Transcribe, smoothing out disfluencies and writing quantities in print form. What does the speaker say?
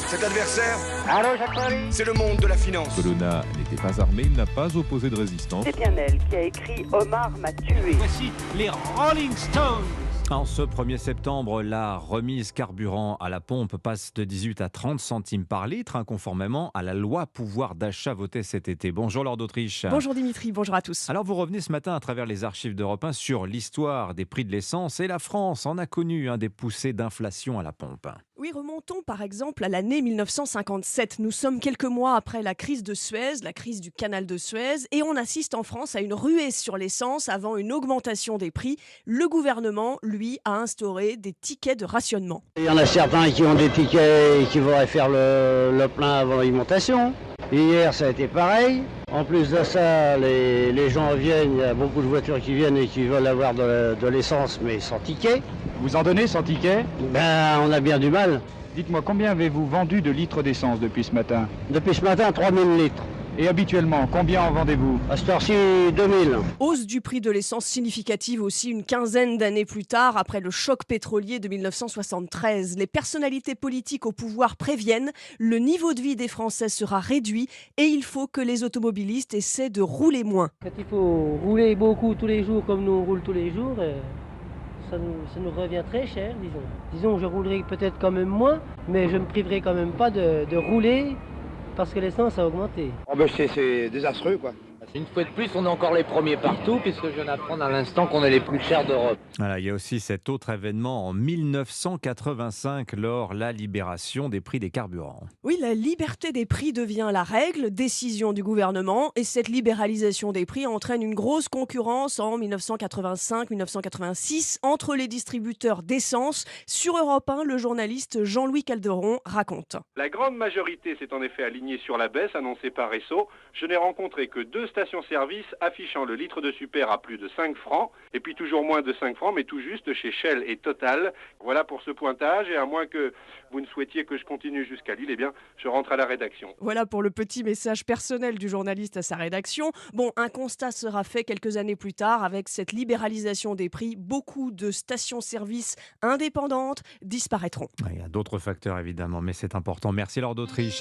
Cet adversaire, c'est le monde de la finance. Colonna n'était pas armé, il n'a pas opposé de résistance. C'est bien elle qui a écrit Omar m'a tué. Voici les Rolling Stones. En ce 1er septembre, la remise carburant à la pompe passe de 18 à 30 centimes par litre, conformément à la loi pouvoir d'achat votée cet été. Bonjour Laure d'Autriche. Bonjour Dimitri, bonjour à tous. Alors vous revenez ce matin à travers les archives d'Europe 1 sur l'histoire des prix de l'essence et la France en a connu des poussées d'inflation à la pompe. Oui, remontons par exemple à l'année 1957. Nous sommes quelques mois après la crise de Suez, la crise du canal de Suez, et on assiste en France à une ruée sur l'essence avant une augmentation des prix. Le gouvernement, lui, a instauré des tickets de rationnement. Il y en a certains qui ont des tickets et qui voudraient faire le plein avant l'alimentation. Hier, ça a été pareil. En plus de ça, les gens viennent, il y a beaucoup de voitures qui viennent et qui veulent avoir de l'essence, mais sans ticket. Vous en donnez sans ticket ? Ben, on a bien du mal. Dites-moi, combien avez-vous vendu de litres d'essence depuis ce matin ? Depuis ce matin, 3000 litres. Et habituellement, combien en vendez-vous ? À cette heure-ci, 2000. Hausse du prix de l'essence significative aussi une quinzaine d'années plus tard, après le choc pétrolier de 1973. Les personnalités politiques au pouvoir préviennent, le niveau de vie des Français sera réduit et il faut que les automobilistes essaient de rouler moins. Quand il faut rouler beaucoup tous les jours comme nous on roule tous les jours, ça nous revient très cher, disons. Disons, je roulerai peut-être quand même moins, mais je ne me priverai quand même pas de rouler parce que l'essence a augmenté. Oh ben c'est désastreux quoi. Une fois de plus, on est encore les premiers partout, puisque je viens d'apprendre à l'instant qu'on est les plus chers d'Europe. Voilà, il y a aussi cet autre événement en 1985, lors la libération des prix des carburants. Oui, la liberté des prix devient la règle, décision du gouvernement, et cette libéralisation des prix entraîne une grosse concurrence en 1985-1986 entre les distributeurs d'essence. Sur Europe 1, le journaliste Jean-Louis Calderon raconte. La grande majorité s'est en effet alignée sur la baisse annoncée par Esso. Je n'ai rencontré que 2 stations-service affichant le litre de super à plus de 5 francs, et puis toujours moins de 5 francs, mais tout juste chez Shell et Total. Voilà pour ce pointage, et à moins que vous ne souhaitiez que je continue jusqu'à Lille, eh bien, je rentre à la rédaction. Voilà pour le petit message personnel du journaliste à sa rédaction. Bon, un constat sera fait quelques années plus tard avec cette libéralisation des prix. Beaucoup de stations-service indépendantes disparaîtront. Il y a d'autres facteurs évidemment, mais c'est important. Merci Laure d'Autriche.